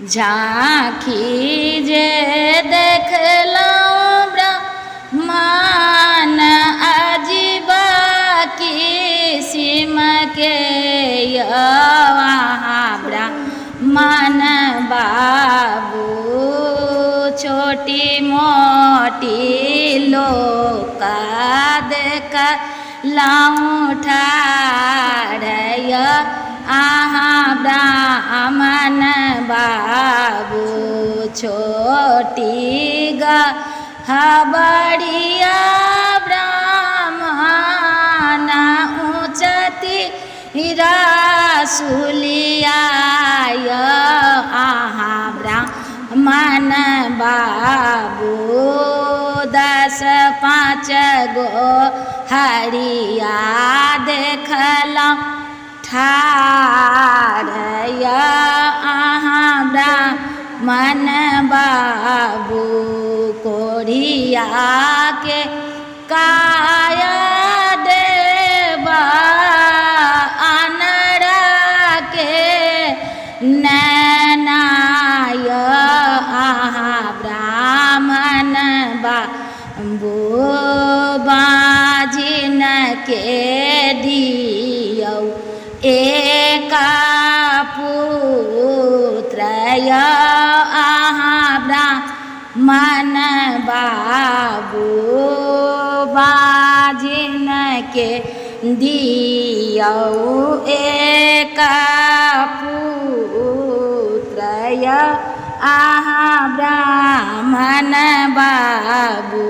झाँखी जे देखलहुँ ब्रह्मांड अजीब किसिम के वहाँ ब्रह्मन बाबू छोटी मोटी लोक देखलहुँ ठाढ़ आहाँ ब्राह्मण बाबू छोटी गहबड़िया ब्राह्मण ऊँचती रसुलिया आहाँ ब्राह्मण बाबू 10-5 गो हरिया देखलहुँ ठाढ़ आहाँ ब्राह्मण बाबू कोढ़िया के काया देव अनरा के नैनाय आहाँ ब्राह्मण बाबू बाजिन के दियौ एक पुत्र आहाँ ब्राह्मण बाबू बाजिन के दियौ एक पुत्र आहाँ ब्राह्मण बाबू।